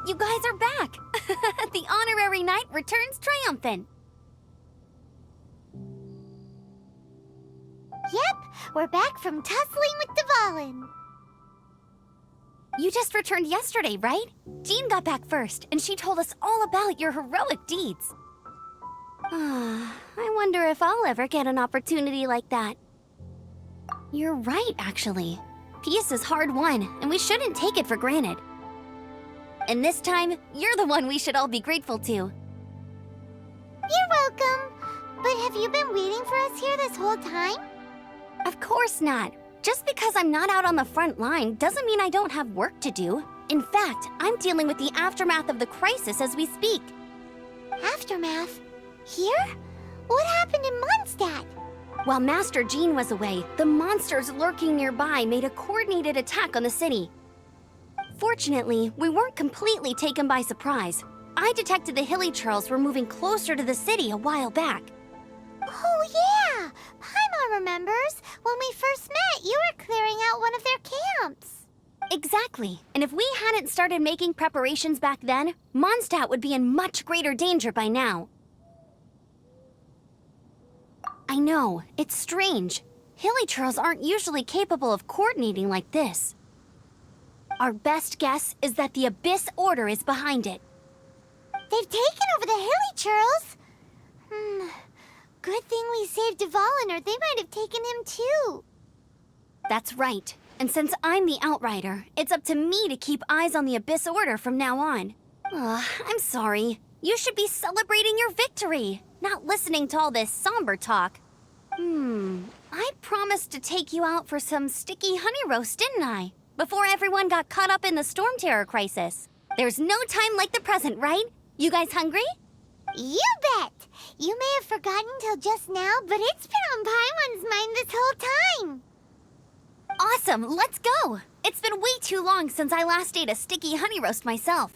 You guys are back! The honorary knight returns triumphant! Yep, we're back from tussling with Dvalin. You just returned yesterday, right? Jean got back first, and she told us all about your heroic deeds. I wonder if I'll ever get an opportunity like that. You're right, actually. Peace is hard won, and we shouldn't take it for granted. And this time, you're the one we should all be grateful to. You're welcome. But have you been waiting for us here this whole time? Of course not. Just because I'm not out on the front line doesn't mean I don't have work to do. In fact, I'm dealing with the aftermath of the crisis as we speak. Aftermath? Here? What happened in Mondstadt? While Master Jean was away, the monsters lurking nearby made a coordinated attack on the city. Fortunately, we weren't completely taken by surprise. I detected the Hilly Churls were moving closer to the city a while back. Oh yeah! Paimon remembers. When we first met, you were clearing out one of their camps. Exactly. And if we hadn't started making preparations back then, Mondstadt would be in much greater danger by now. I know, it's strange. Hilly Churls aren't usually capable of coordinating like this. Our best guess is that the Abyss Order is behind it. They've taken over the Hilly Churls? Good thing we saved Dvalin, or they might have taken him too. That's right. And since I'm the Outrider, it's up to me to keep eyes on the Abyss Order from now on. I'm sorry. You should be celebrating your victory, not listening to all this somber talk. I promised to take you out for some sticky honey roast, didn't I? Before everyone got caught up in the storm terror crisis. There's no time like the present, right? You guys hungry? You bet! You may have forgotten till just now, but it's been on Paimon's mind this whole time. Awesome, let's go! It's been way too long since I last ate a sticky honey roast myself.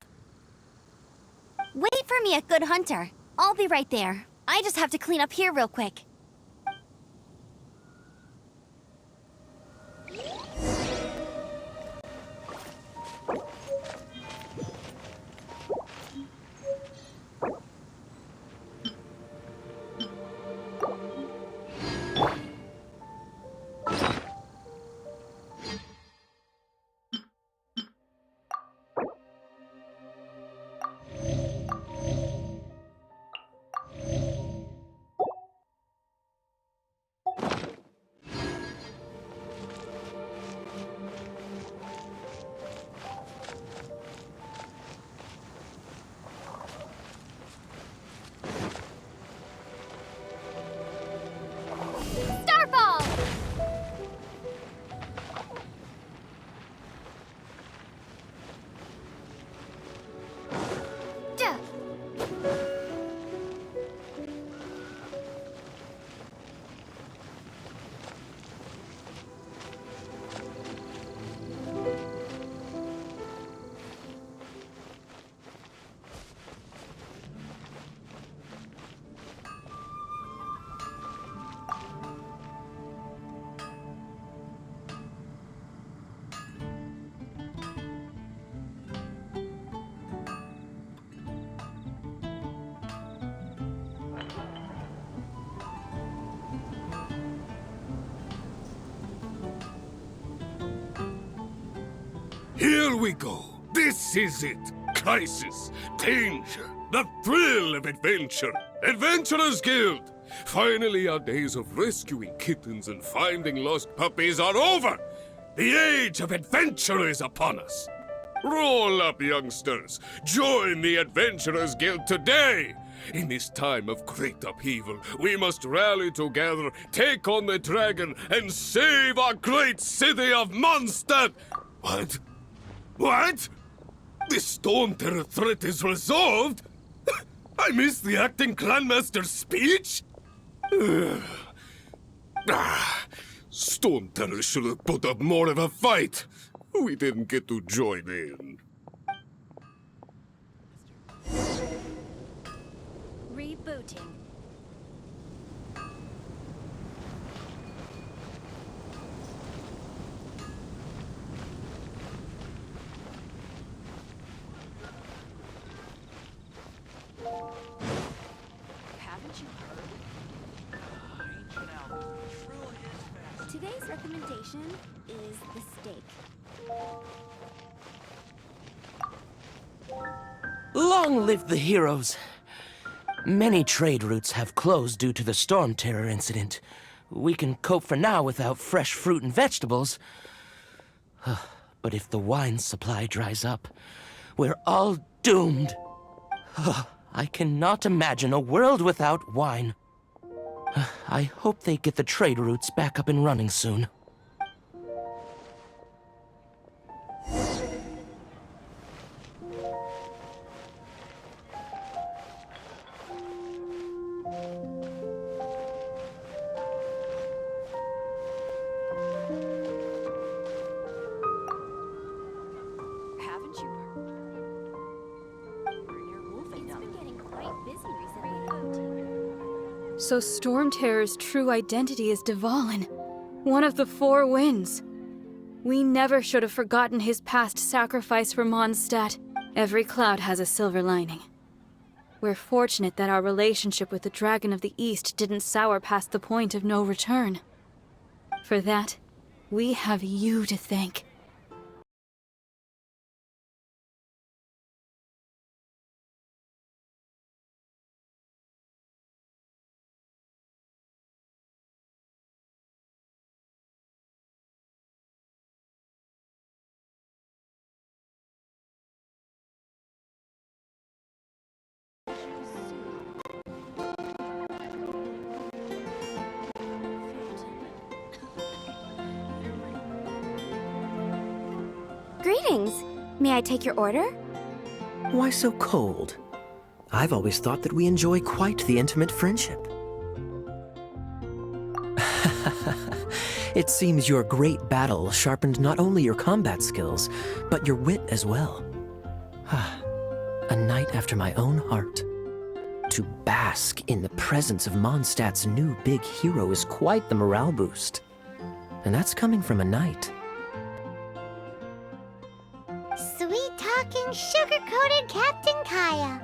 Wait for me at Good Hunter. I'll be right there. I just have to clean up here real quick. Here we go. This is it. Crisis, danger, the thrill of adventure. Adventurers Guild. Finally, our days of rescuing kittens and finding lost puppies are over. The age of adventure is upon us. Roll up, youngsters. Join the Adventurers Guild today. In this time of great upheaval, we must rally together, take on the dragon, and save our great city of Mondstadt. What? What? The Storm Terror threat is resolved? I missed the acting clanmaster's speech? Storm Terror should have put up more of a fight. We didn't get to join in. Rebooting. temptation is the steak. Long live the heroes! Many trade routes have closed due to the storm terror incident. We can cope for now without fresh fruit and vegetables. But if the wine supply dries up, we're all doomed. I cannot imagine a world without wine. I hope they get the trade routes back up and running soon. Haven't you heard? It's been getting quite busy recently. So Storm Terror's true identity is Dvalin, one of the Four Winds. We never should have forgotten his past sacrifice for Mondstadt. Every cloud has a silver lining. We're fortunate that our relationship with the Dragon of the East didn't sour past the point of no return. For that, we have you to thank. Greetings. May I take your order? Why so cold? I've always thought that we enjoy quite the intimate friendship. It seems your great battle sharpened not only your combat skills, but your wit as well. A knight after my own heart. To bask in the presence of Mondstadt's new big hero is quite the morale boost. And that's coming from a knight. Sweet-talking, sugar-coated Captain Kaya.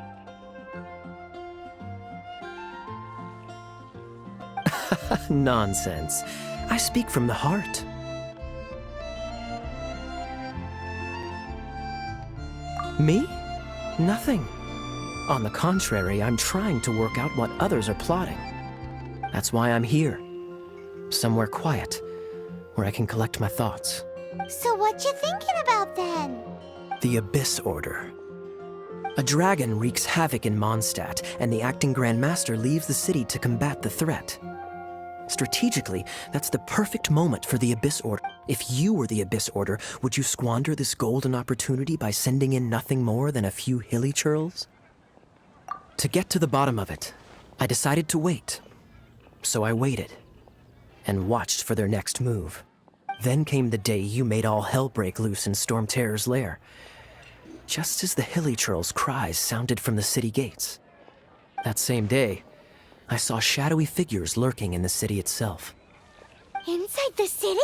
Nonsense. I speak from the heart. Me? Nothing. On the contrary, I'm trying to work out what others are plotting. That's why I'm here. Somewhere quiet, where I can collect my thoughts. So what you thinking about then? The Abyss Order. A dragon wreaks havoc in Mondstadt, and the acting Grand Master leaves the city to combat the threat. Strategically, that's the perfect moment for the Abyss Order. If you were the Abyss Order, would you squander this golden opportunity by sending in nothing more than a few hilly churls? To get to the bottom of it, I decided to wait. So I waited, and watched for their next move. Then came the day you made all hell break loose in Storm Terror's lair, just as the hilly churls' cries sounded from the city gates. That same day, I saw shadowy figures lurking in the city itself. Inside the city?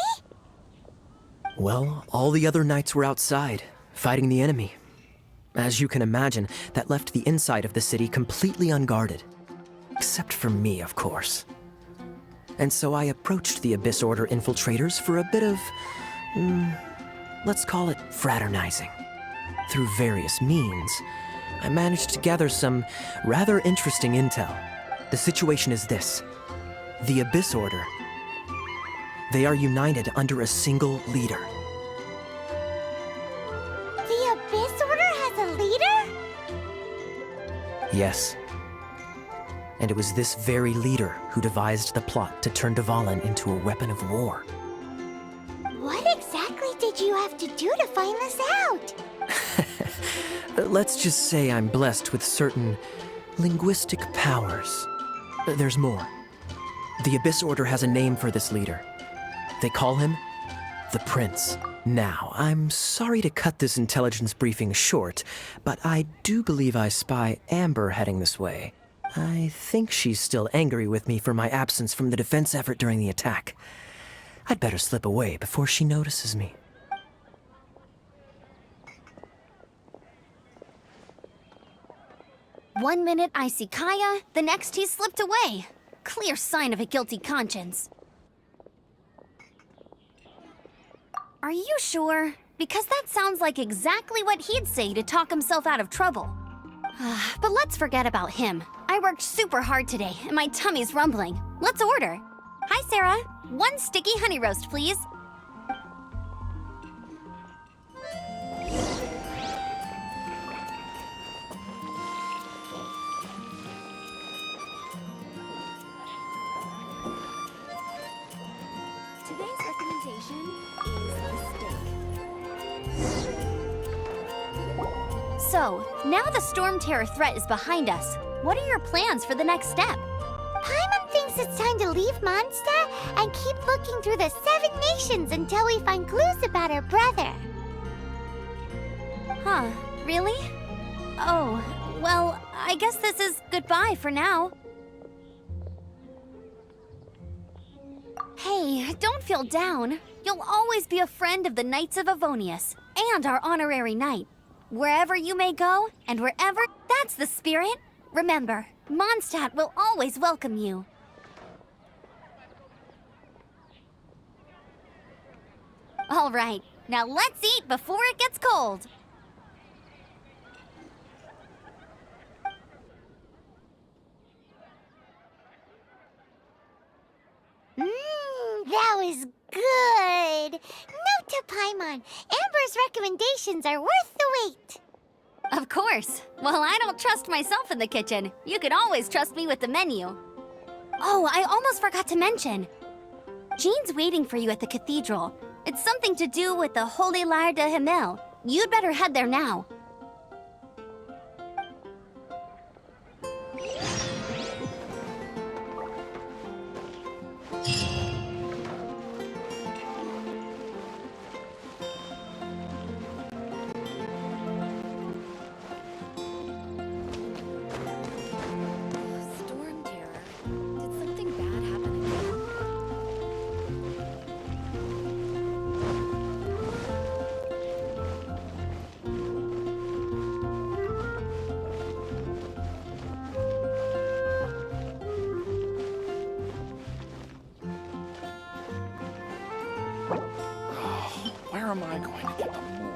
Well, all the other knights were outside, fighting the enemy. As you can imagine, that left the inside of the city completely unguarded. Except for me, of course. And so I approached the Abyss Order infiltrators for a bit of, let's call it fraternizing. Through various means, I managed to gather some rather interesting intel. The situation is this. The Abyss Order. They are united under a single leader. The Abyss Order has a leader? Yes. And it was this very leader who devised the plot to turn Dvalin into a weapon of war. What exactly did you have to do to find this out? Let's just say I'm blessed with certain linguistic powers. There's more. The Abyss Order has a name for this leader. They call him the Prince. Now, I'm sorry to cut this intelligence briefing short, but I do believe I spy Amber heading this way. I think she's still angry with me for my absence from the defense effort during the attack. I'd better slip away before she notices me. One minute I see Kaya, the next he's slipped away. Clear sign of a guilty conscience. Are you sure? Because that sounds like exactly what he'd say to talk himself out of trouble. But let's forget about him. I worked super hard today, and my tummy's rumbling. Let's order. Hi, Sarah. 1 sticky honey roast, please. Today's recommendation is the steak. So, now the Storm Terror threat is behind us. What are your plans for the next step? Paimon thinks it's time to leave Mondstadt and keep looking through the 7 nations until we find clues about her brother. Huh, really? Oh, well, I guess this is goodbye for now. Hey, don't feel down. You'll always be a friend of the Knights of Avonius and our honorary knight. Wherever you may go, and wherever, that's the spirit. Remember, Mondstadt will always welcome you. All right, now let's eat before it gets cold. That was good. Note to Paimon, Amber's recommendations are worth the wait. Of course. Well, I don't trust myself in the kitchen. You can always trust me with the menu. Oh, I almost forgot to mention. Jean's waiting for you at the cathedral. It's something to do with the Holy Lyre de Himmel. You'd better head there now. Storm Terror. Did something bad happen again? Where am I going to get the more?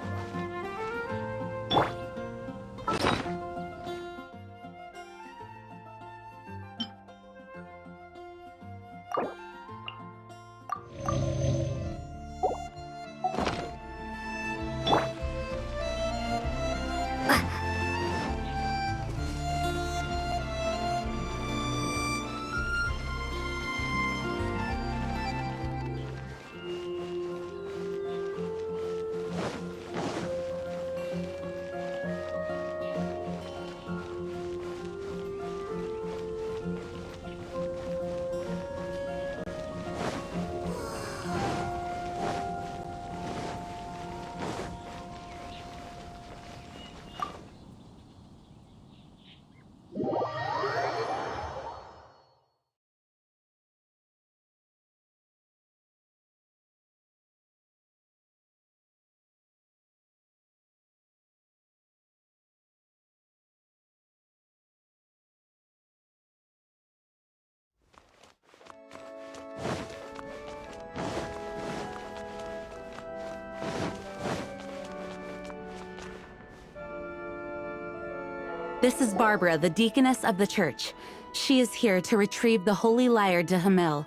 This is Barbara, the deaconess of the church. She is here to retrieve the Holy Lyre de Himmel.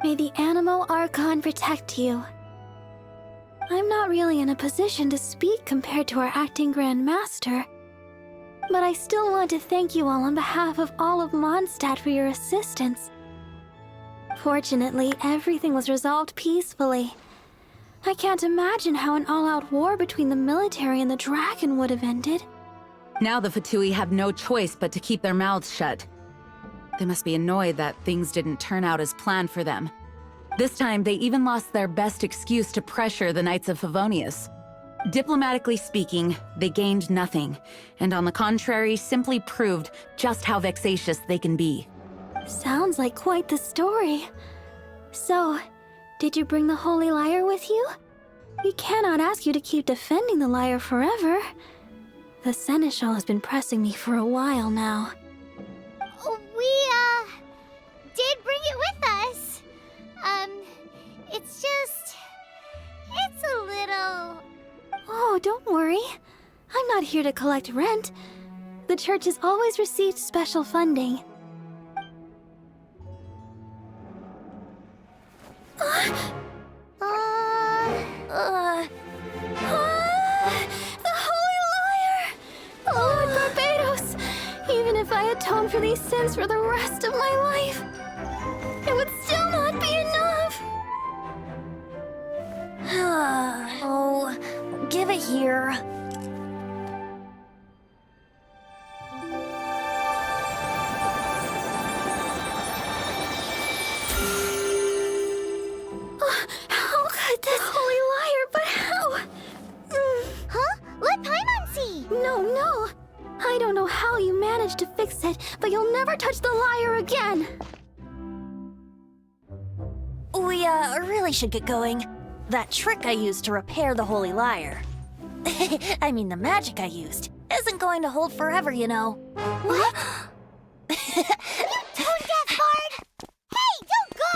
May the Animo Archon protect you. I'm not really in a position to speak compared to our acting Grand Master, but I still want to thank you all on behalf of all of Mondstadt for your assistance. Fortunately, everything was resolved peacefully. I can't imagine how an all-out war between the military and the dragon would have ended. Now the Fatui have no choice but to keep their mouths shut. They must be annoyed that things didn't turn out as planned for them. This time, they even lost their best excuse to pressure the Knights of Favonius. Diplomatically speaking, they gained nothing, and on the contrary, simply proved just how vexatious they can be. Sounds like quite the story. So, did you bring the Holy Lyre with you? We cannot ask you to keep defending the lyre forever. The Seneschal has been pressing me for a while now. We, did bring it with us. It's just... Oh, don't worry. I'm not here to collect rent. The church has always received special funding. The Holy Liar! Lord Barbados! Even if I atone for these sins for the rest of my life, it would still not be enough! Oh, give it here. How could this Holy Liar, but how? Huh? Let Paimon see! No. I don't know how you managed to fix it, but you'll never touch the liar again! We, really should get going. That trick I used to repair the Holy Liar. I mean, the magic I used isn't going to hold forever, you know. What? Tone-deaf bard! Hey, don't go!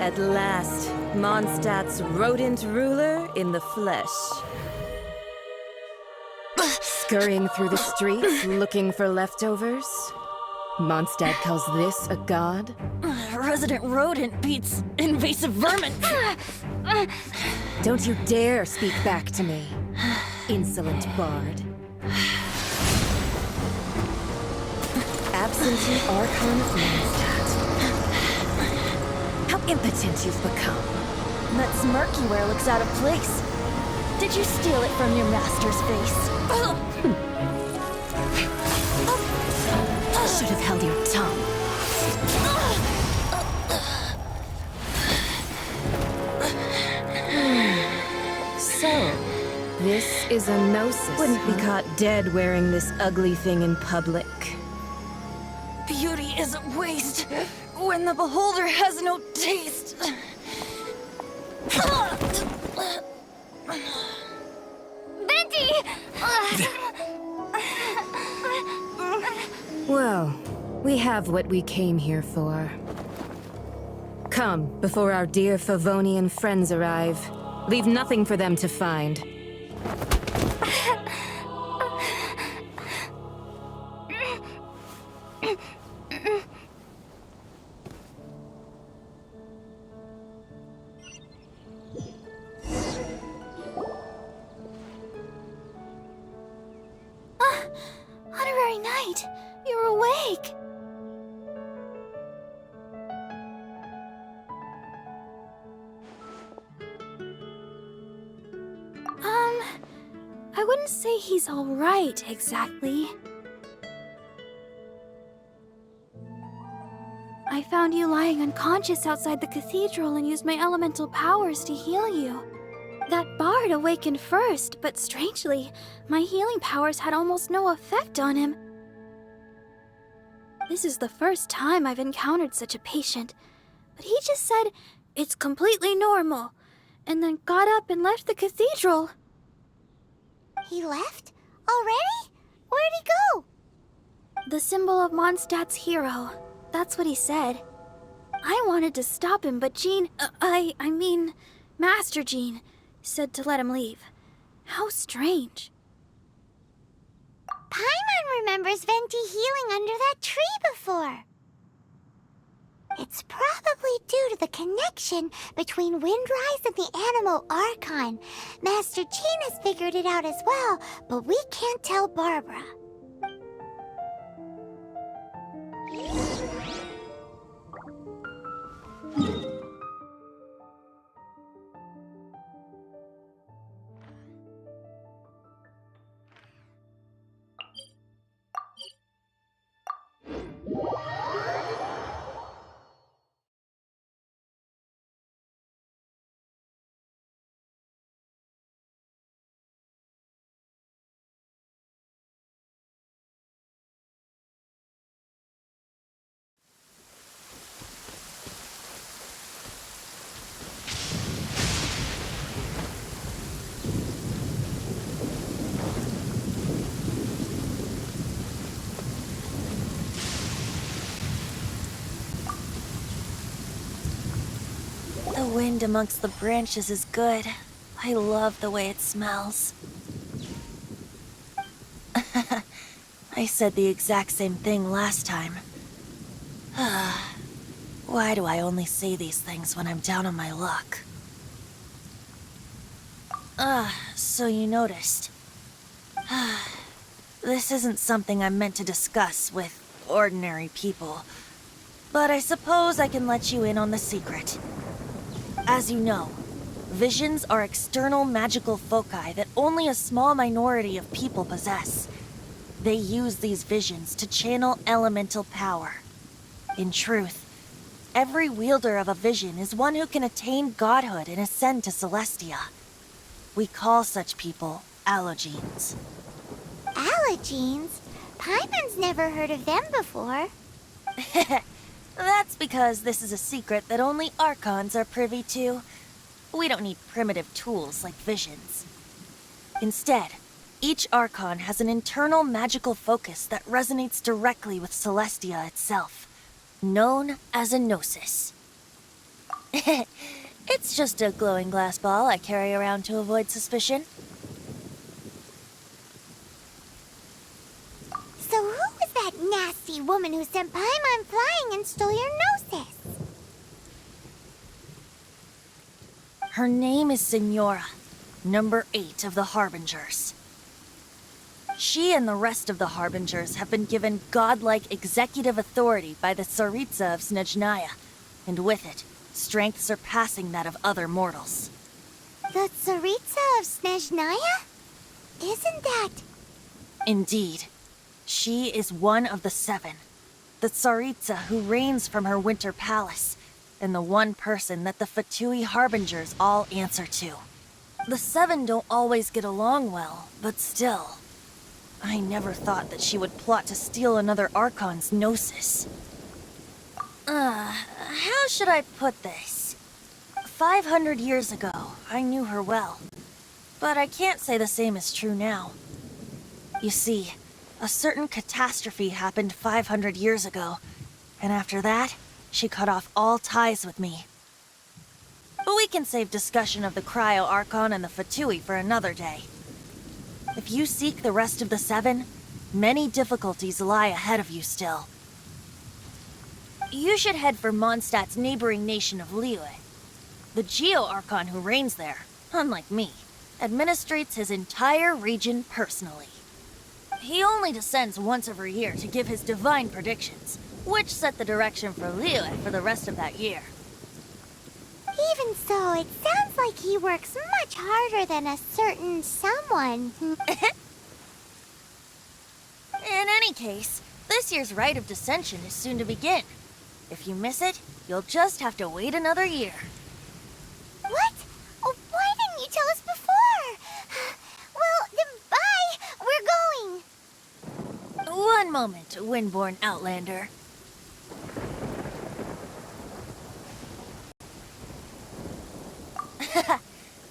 At last, Mondstadt's rodent ruler in the flesh. Scurrying through the streets looking for leftovers? Mondstadt calls this a god? Resident rodent beats invasive vermin. Don't you dare speak back to me, insolent bard. Absentee Archon of Mondstadt. How impotent you've become. That smirk you wear looks out of place. Did you steal it from your master's face? Should have held your tongue. So, this is a gnosis. Wouldn't be caught dead wearing this ugly thing in public. Beauty is a waste when the beholder has no taste. Venti! Well, we have what we came here for. Come, before our dear Favonian friends arrive. Leave nothing for them to find. Honorary Knight, you're awake! I wouldn't say he's alright, exactly. I found you lying unconscious outside the cathedral and used my elemental powers to heal you. That bard awakened first, but strangely, my healing powers had almost no effect on him. This is the first time I've encountered such a patient, but he just said, "It's completely normal," and then got up and left the cathedral. He left? Already? Where'd he go? The symbol of Mondstadt's hero. That's what he said. I wanted to stop him, but Jean, I mean, Master Jean, said to let him leave. How strange. Paimon remembers Venti healing under that tree before. It's probably due to the connection between Windrise and the Animal Archon. Master Jean has figured it out as well, but we can't tell Barbara. wind amongst the branches is good. I love the way it smells. I said the exact same thing last time. Why do I only say these things when I'm down on my luck? So you noticed. This isn't something I'm meant to discuss with ordinary people, but I suppose I can let you in on the secret. As you know, visions are external magical foci that only a small minority of people possess. They use these visions to channel elemental power. In truth, every wielder of a vision is one who can attain godhood and ascend to Celestia. We call such people allogenes. Allogenes? Paimon's never heard of them before. That's because this is a secret that only Archons are privy to. We don't need primitive tools like visions. Instead, each Archon has an internal magical focus that resonates directly with Celestia itself, known as a gnosis. It's just a glowing glass ball I carry around to avoid suspicion. So who was that nasty woman who sent Paimon flying and stole your gnosis? Her name is Signora, number 8 of the Harbingers. She and the rest of the Harbingers have been given godlike executive authority by the Tsaritsa of Snezhnaya, and with it, strength surpassing that of other mortals. The Tsaritsa of Snezhnaya? Isn't that... Indeed. She is one of the 7, the Tsaritsa who reigns from her winter palace, and the one person that the Fatui Harbingers all answer to. The 7 don't always get along well, but still. I never thought that she would plot to steal another Archon's gnosis. How should I put this? 500 years ago, I knew her well. But I can't say the same is true now. You see, a certain catastrophe happened 500 years ago, and after that, she cut off all ties with me. But we can save discussion of the Cryo Archon and the Fatui for another day. If you seek the rest of the 7, many difficulties lie ahead of you still. You should head for Mondstadt's neighboring nation of Liyue. The Geo-Archon who reigns there, unlike me, administrates his entire region personally. He only descends once every year to give his divine predictions, which set the direction for Liyue for the rest of that year. Even so, it sounds like he works much harder than a certain someone. In any case, this year's Rite of Descension is soon to begin. If you miss it, you'll just have to wait another year. What? Oh, why didn't you tell us before? Well, then bye! We're going! One moment, Windborn Outlander.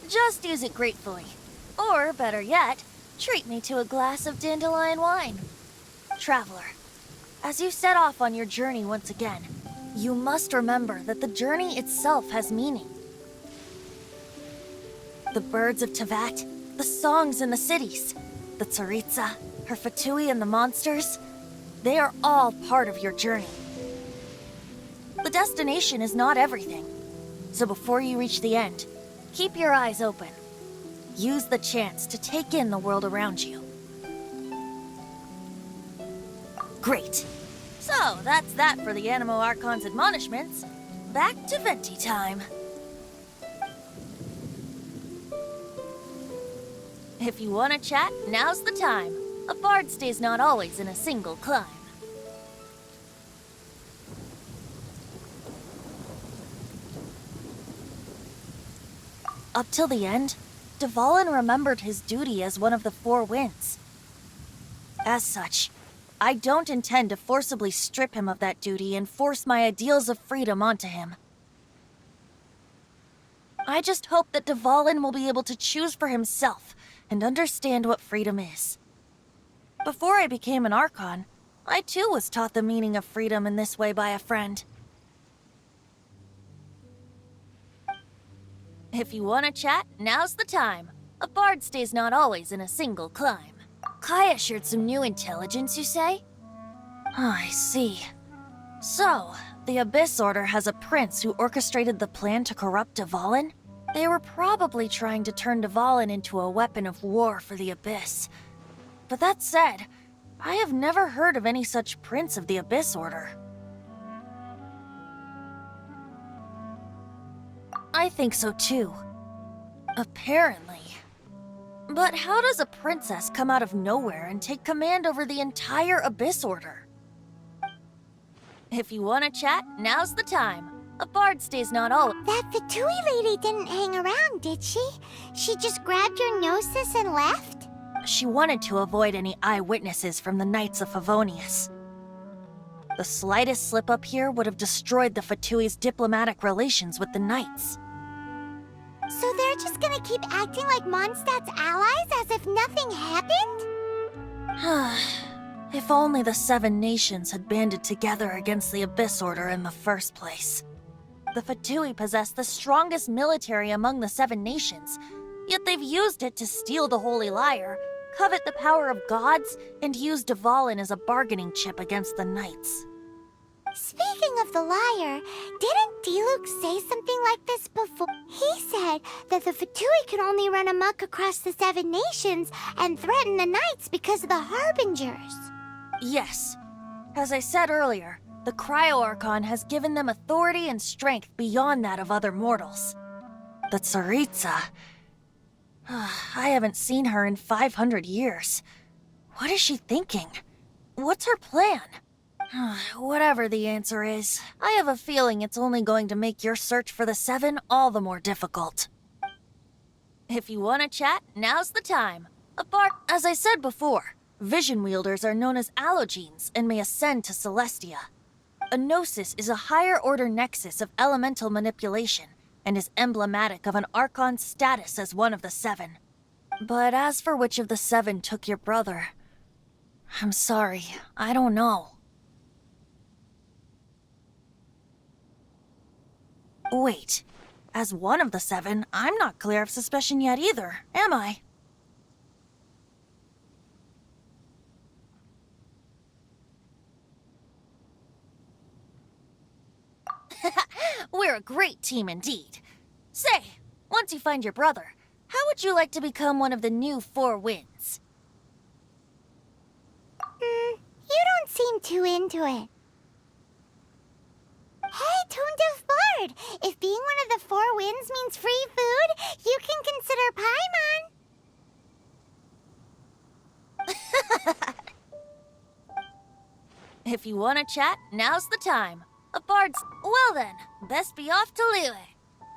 Just use it gratefully. Or, better yet, treat me to a glass of dandelion wine. Traveler, as you set off on your journey once again, you must remember that the journey itself has meaning. The birds of Tevat, the songs in the cities, the Tsaritsa, her Fatui and the monsters, they are all part of your journey. The destination is not everything, so before you reach the end, keep your eyes open. Use the chance to take in the world around you. Great. So, that's that for the Animo Archon's admonishments. Back to Venti time. If you want to chat, now's the time. A bard stays not always in a single climb. Up till the end, Dvalin remembered his duty as one of the 4 winds. As such, I don't intend to forcibly strip him of that duty and force my ideals of freedom onto him. I just hope that Dvalin will be able to choose for himself and understand what freedom is. Before I became an Archon, I too was taught the meaning of freedom in this way by a friend. If you want to chat, now's the time. A bard stays not always in a single climb. Kaya shared some new intelligence, you say? Oh, I see. So, the Abyss Order has a prince who orchestrated the plan to corrupt Dvalin? They were probably trying to turn Dvalin into a weapon of war for the Abyss. But that said, I have never heard of any such prince of the Abyss Order. I think so too. Apparently. But how does a princess come out of nowhere and take command over the entire Abyss Order? If you want to chat, now's the time. A bard stays not all. That Fatui lady didn't hang around, did she? She just grabbed your gnosis and left? She wanted to avoid any eyewitnesses from the Knights of Favonius. The slightest slip-up here would have destroyed the Fatui's diplomatic relations with the Knights. So they're just gonna keep acting like Mondstadt's allies as if nothing happened? If only the Seven Nations had banded together against the Abyss Order in the first place. The Fatui possess the strongest military among the Seven Nations, yet they've used it to steal the Holy Lyre, covet the power of gods, and use Dvalin as a bargaining chip against the Knights. Speaking of the lyre, didn't Diluc say something like this before? He said that the Fatui can only run amok across the Seven Nations and threaten the Knights because of the Harbingers. Yes. As I said earlier, the Cryo-Archon has given them authority and strength beyond that of other mortals. The Tsaritsa... I haven't seen her in 500 years. What is she thinking? What's her plan? Whatever the answer is, I have a feeling it's only going to make your search for the Seven all the more difficult. If you want to chat, now's the time. As I said before, vision wielders are known as allogenes and may ascend to Celestia. A gnosis is a higher-order nexus of elemental manipulation and is emblematic of an Archon's status as one of the Seven. But as for which of the Seven took your brother, I'm sorry, I don't know. Wait, as one of the Seven, I'm not clear of suspicion yet either, am I? We're a great team indeed. Say, once you find your brother, how would you like to become one of the new Four Winds? You don't seem too into it. Hey, Tone-Deaf Bard! If being one of the Four Winds means free food, you can consider Paimon. If you want to chat, now's the time. A bard's... Well then, best be off to Liyue.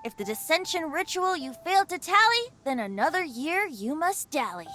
If the dissension ritual you failed to tally, then another year you must dally.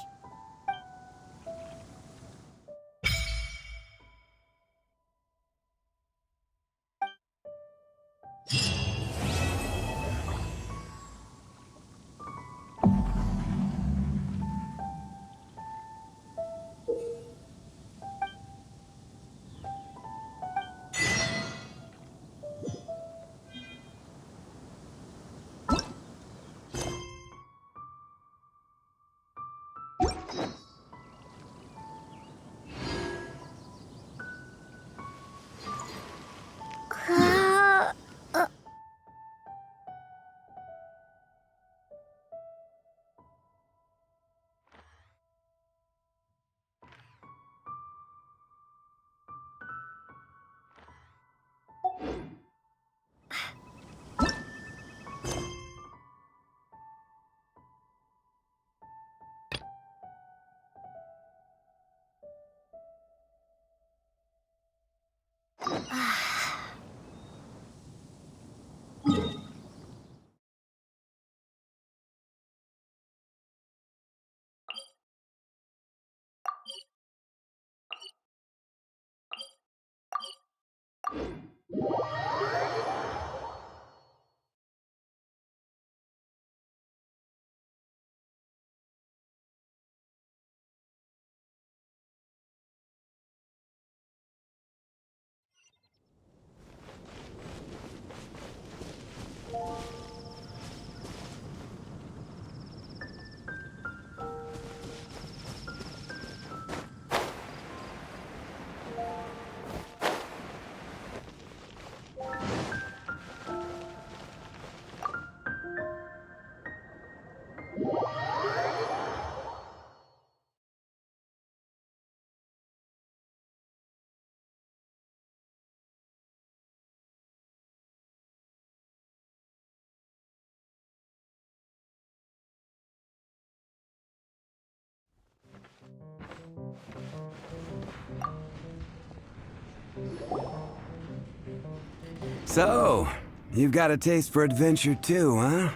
So, you've got a taste for adventure too, huh?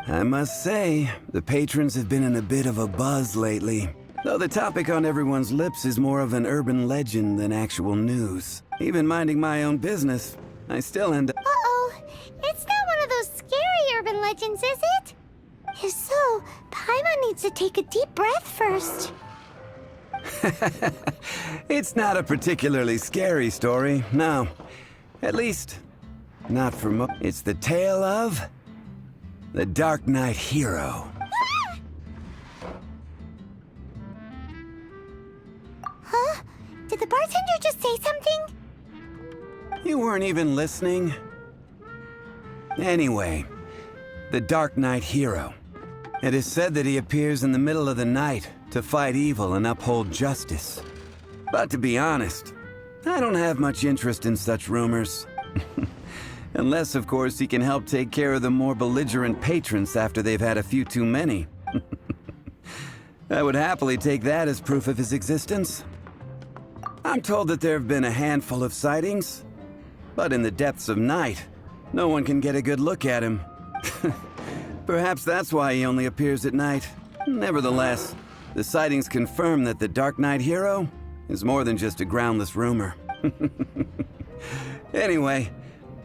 I must say, the patrons have been in a bit of a buzz lately. Though the topic on everyone's lips is more of an urban legend than actual news. Even minding my own business, I still end up... Uh-oh. It's not one of those scary urban legends, is it? If so, Paimon needs to take a deep breath first. It's not a particularly scary story, no. At least, not for mo... It's the tale of... the Dark Knight Hero. Huh? Did the bartender just say something? You weren't even listening? Anyway, the Dark Knight Hero. It is said that he appears in the middle of the night to fight evil and uphold justice. But to be honest, I don't have much interest in such rumors. Unless, of course, he can help take care of the more belligerent patrons after they've had a few too many. I would happily take that as proof of his existence. I'm told that there have been a handful of sightings, but in the depths of night, no one can get a good look at him. Perhaps that's why he only appears at night. Nevertheless, the sightings confirm that the Dark Knight Hero is more than just a groundless rumor. Anyway,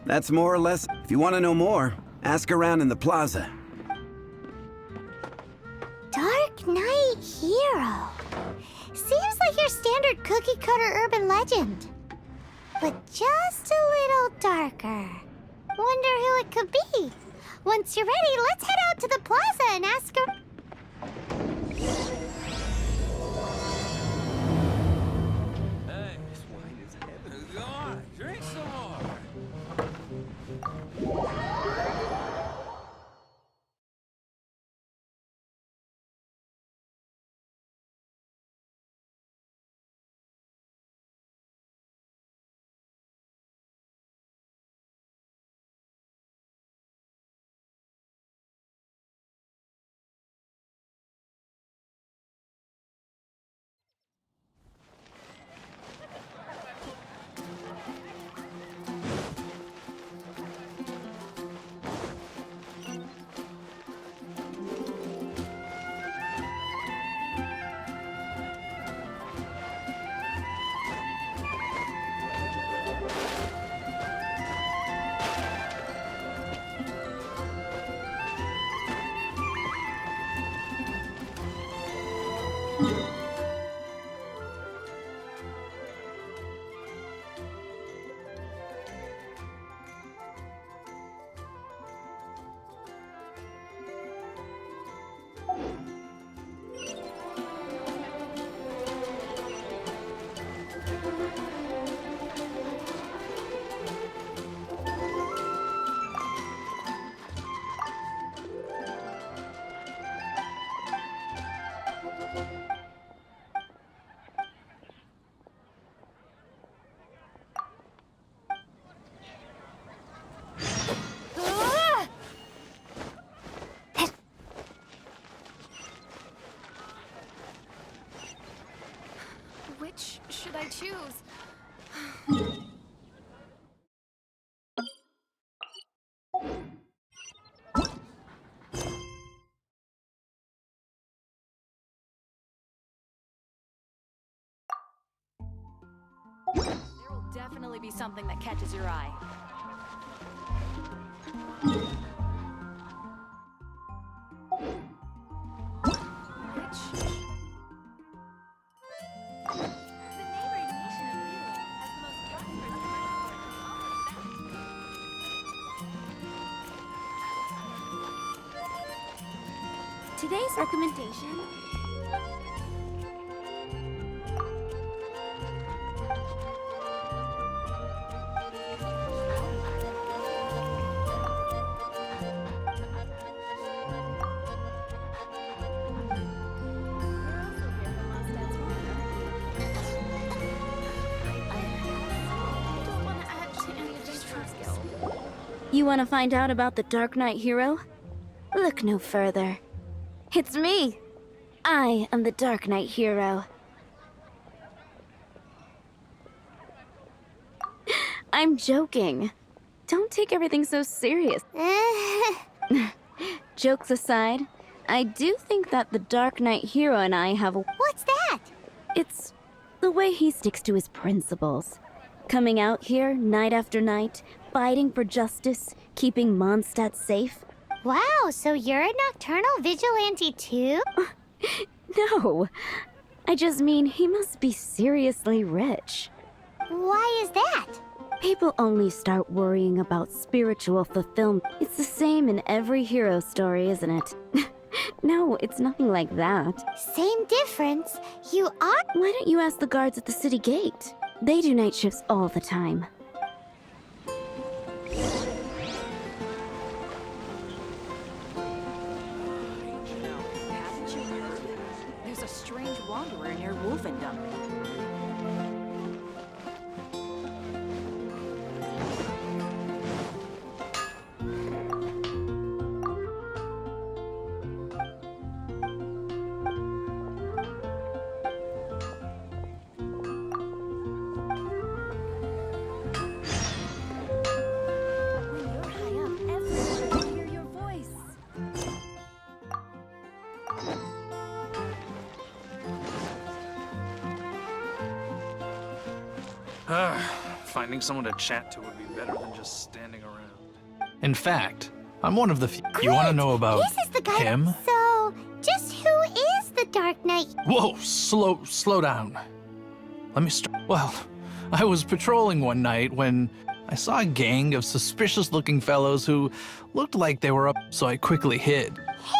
that's more or less. If you want to know more, ask around in the plaza. Dark Knight Hero. Seems like your standard cookie-cutter urban legend. But just a little darker. Wonder who it could be. Once you're ready, let's head out to the plaza and ask her. Hey, this wine is heaven. Go on, drink some more. Which should I choose? There will definitely be something that catches your eye. Today's recommendation. You want to find out about the Dark Knight Hero? Look no further. It's me! I am the Dark Knight Hero. I'm joking. Don't take everything so serious. Jokes aside, I do think that the Dark Knight hero and I have a... What's that? It's the way he sticks to his principles. Coming out here night after night, fighting for justice, keeping Mondstadt safe. Wow, so you're a nocturnal vigilante too? No, I just mean he must be seriously rich. Why is that? People only start worrying about spiritual fulfillment. It's the same in every hero story, isn't it? No, it's nothing like that. Same difference. You are... Why don't you ask the guards at the city gate? They do night shifts all the time. Haven't you heard? There's a strange wanderer near Wolfendom. Finding someone to chat to would be better than just standing around. In fact, I'm one of the few. You want to know about This is the guy. him? So, just who is the Dark Knight? Whoa, slow down. Let me start. Well, I was patrolling one night when I saw a gang of suspicious-looking fellows who looked like they were up, so I quickly hid.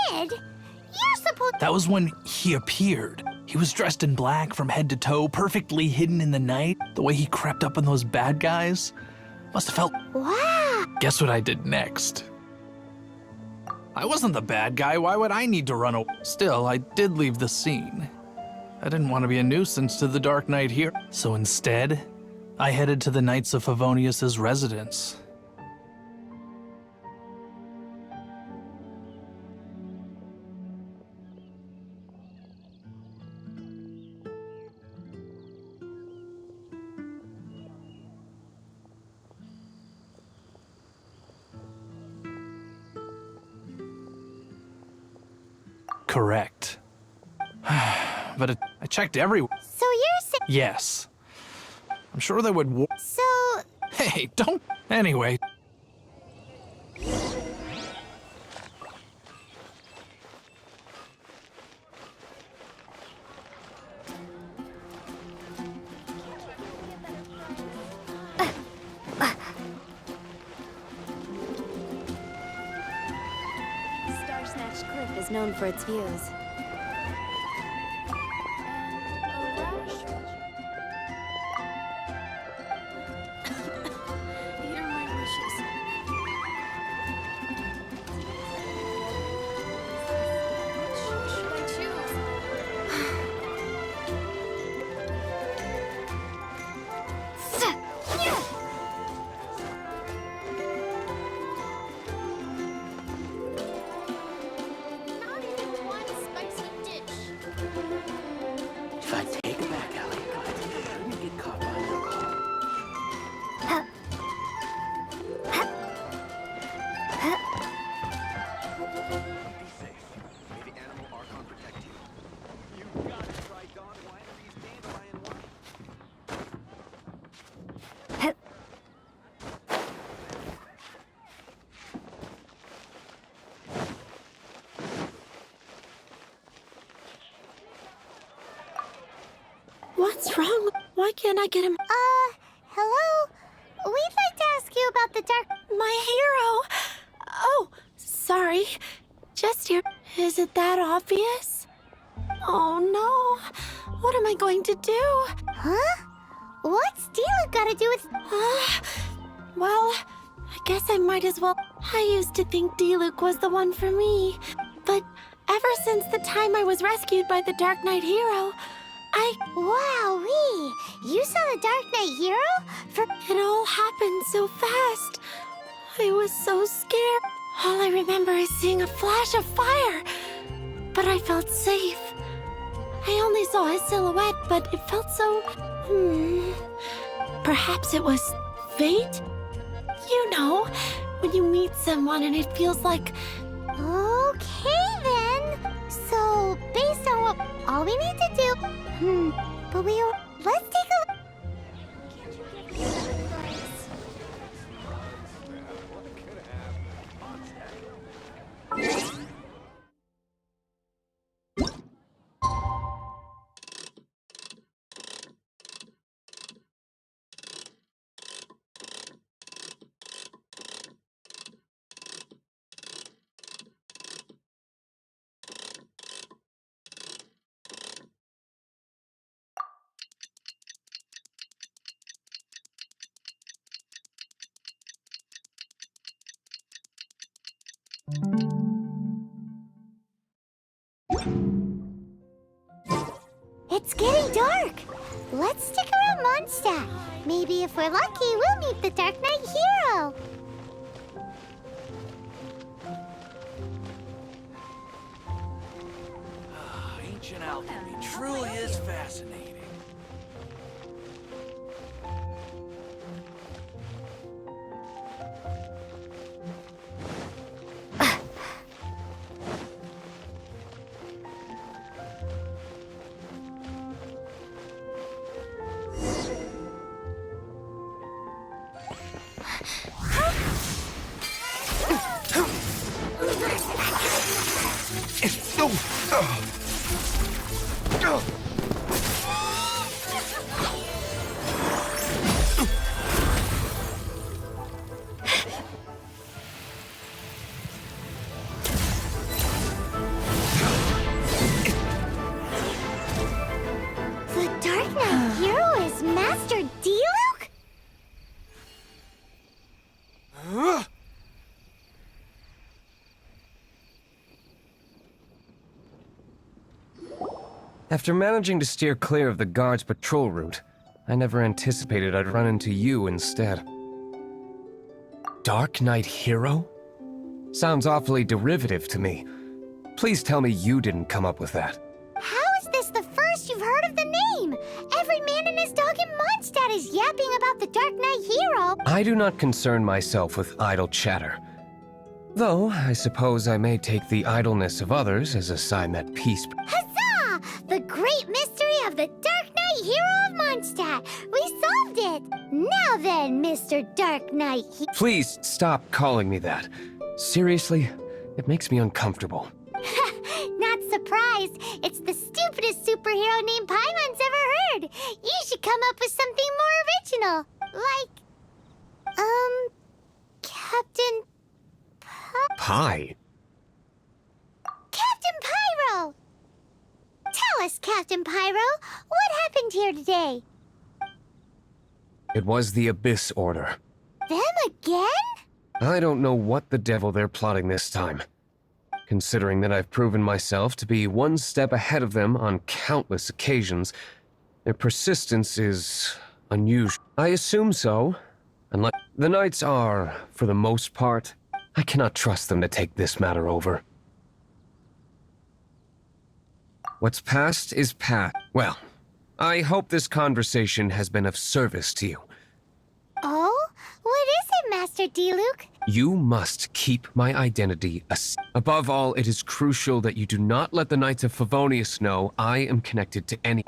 Hid? You're supposed... That was when he appeared. He was dressed in black from head to toe, perfectly hidden in the night. The way he crept up on those bad guys must have felt... Wow! Guess what I did next? I wasn't the bad guy. Why would I need to run away? Still, I did leave the scene. I didn't want to be a nuisance to the Dark Knight here. So instead, I headed to the Knights of Favonius's residence. Correct. But I checked everywhere. So you're saying... Yes. I'm sure they would So... Hey, don't... Anyway. Star-Snatched Cliff is known for its views. If I take it back, Allie, I shouldn't get caught by alcohol. Be safe. May the animal Archon protect you. You've got to try Don Winery's dandelion wine. What's wrong? Why can't I get him? Hello? We'd like to ask you about the Dark... My hero! Oh, sorry. Just here. Is it that obvious? Oh no. What am I going to do? Huh? What's Diluc got to do with... Well, I guess I might as well. I used to think Diluc was the one for me. But ever since the time I was rescued by the Dark Knight hero, Wowee! You saw the Dark Knight hero? It all happened so fast. I was so scared. All I remember is seeing a flash of fire. But I felt safe. I only saw his silhouette, but it felt so... Perhaps it was Fate? You know, when you meet someone and it feels like... Okay then. So, based on what all we need to do... but we are... Let's take a look. It's getting dark. Let's stick around Mondstadt. Maybe if we're lucky, we'll meet the Dark Knight hero. Ancient alchemy truly is fascinating. The Dark Knight hero is Master Diluc? After managing to steer clear of the guard's patrol route, I never anticipated I'd run into you instead. Dark Knight hero? Sounds awfully derivative to me. Please tell me you didn't come up with that. How is this the first you've heard of the name? Every man and his dog in Mondstadt is yapping about the Dark Knight hero. I do not concern myself with idle chatter. Though, I suppose I may take the idleness of others as a sign that peace... Huzzah! The great mystery of the Dark Knight hero of Mondstadt. We solved it. Now then, Mr. Dark Knight. Please stop calling me that. Seriously, it makes me uncomfortable. Not surprised. It's the stupidest superhero name Paimon's ever heard. You should come up with something more original. Like, Captain... Pie? Captain Pyro! Tell us, Captain Pyro, what happened here today? It was the Abyss Order. Them again? I don't know what the devil they're plotting this time. Considering that I've proven myself to be one step ahead of them on countless occasions, their persistence is unusual. I assume so. Unless the Knights are, for the most part, I cannot trust them to take this matter over. What's past is past. Well, I hope this conversation has been of service to you. Oh? What is it, Master Diluc? You must keep my identity above all, it is crucial that you do not let the Knights of Favonius know I am connected to any...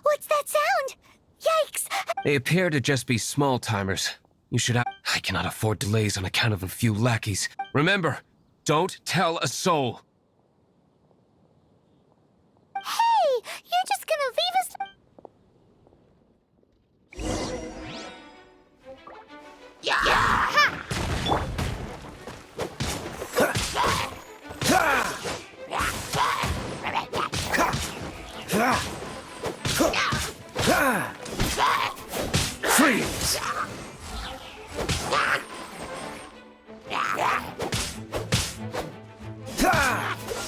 What's that sound? Yikes! They appear to just be small-timers. You should have... I cannot afford delays on account of a few lackeys. Remember, don't tell a soul. Hey! You're just gonna leave us... Freeze!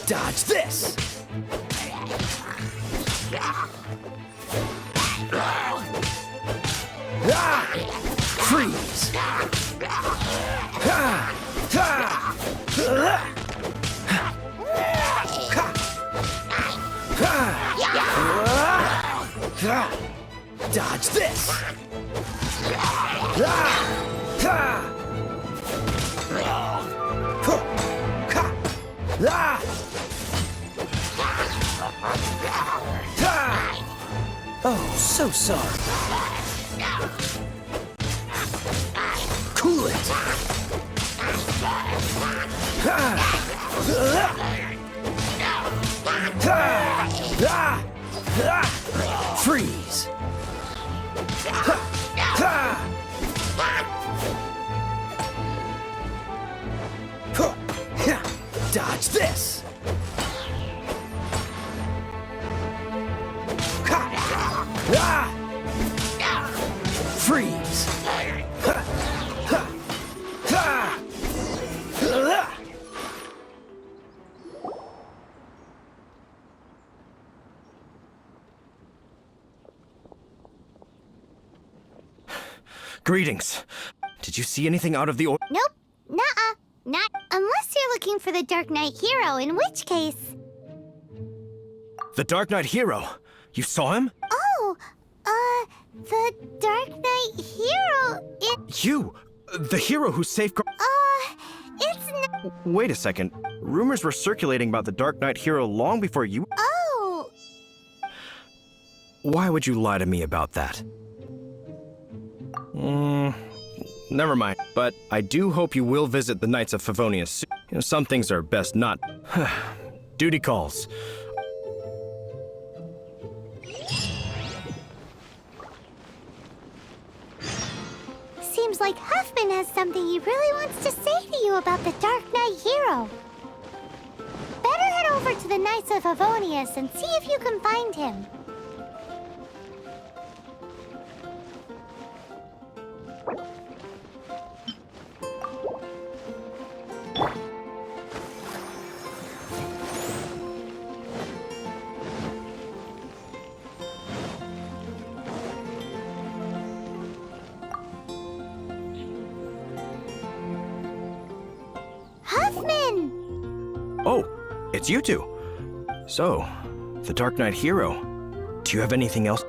Dodge this! Freeze! Dodge this! Oh, so sorry. Cool it! Freeze! Dodge this! Freeze! Greetings. Did you see anything out of the Nope. Nuh-uh. Not unless you're looking for the Dark Knight hero, in which case... The Dark Knight hero? You saw him? Oh, the Dark Knight hero... You! The hero who saved... it's not... Wait a second. Rumors were circulating about the Dark Knight hero long before you... Oh! Why would you lie to me about that? Never mind. But I do hope you will visit the Knights of Favonius soon. You know, some things are best not... Duty calls. Seems like Huffman has something he really wants to say to you about the Dark Knight hero. Better head over to the Knights of Favonius and see if you can find him. Huffman! Oh, it's you two. So, the Dark Knight hero. Do you have anything else?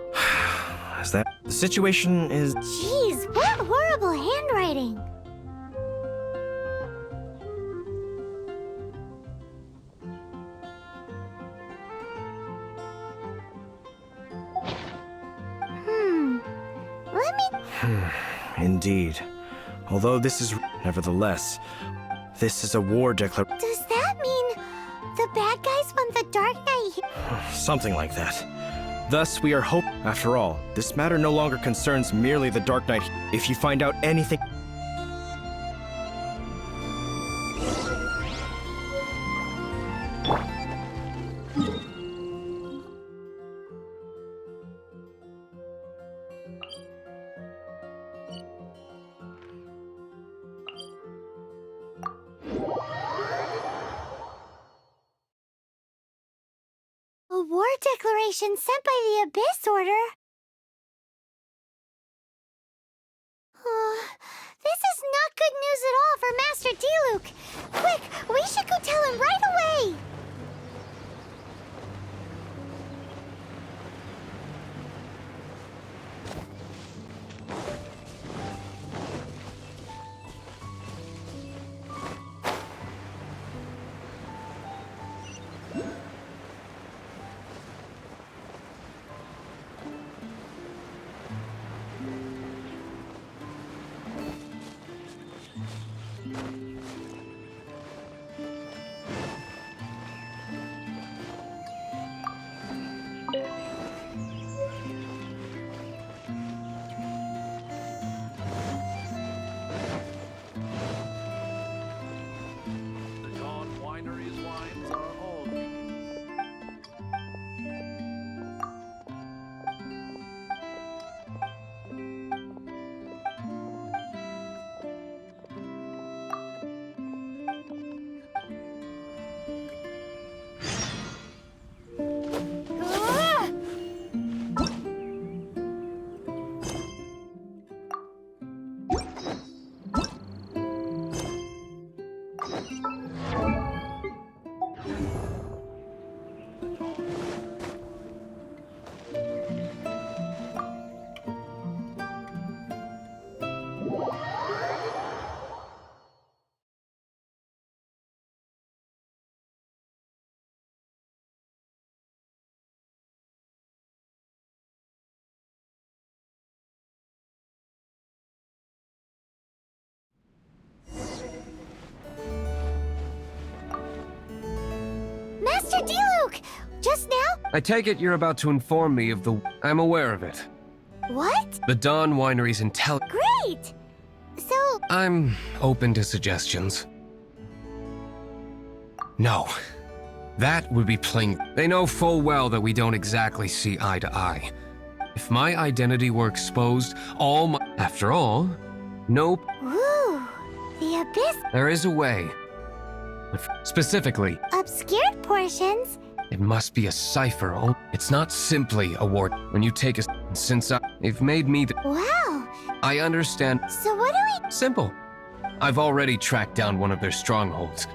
Is that... The situation is... Jeez, what horrible handwriting! Let me... Indeed. Although this is... Nevertheless, this is a war declaration. Does that mean the bad guys want the Dark Knight hero? Something like that. Thus, we are hope. After all, this matter no longer concerns merely the Dark Knight. If you find out anything... A war declaration sent by the Abyss Order? This is not good news at all for Master D-Luke. Quick, we should go tell him right away! I take it you're about to inform me of the... I'm aware of it. What? The Dawn Winery's Great! So, I'm open to suggestions. No. That would be plain. They know full well that we don't exactly see eye to eye. If my identity were exposed, all my... After all, nope. ooh, the abyss. There is a way. But specifically, Obscured portions? it must be a cipher. It's not simply a ward. When you take a... Since they've made me the... Wow. I understand. So what do we... Simple. I've already tracked down one of their strongholds.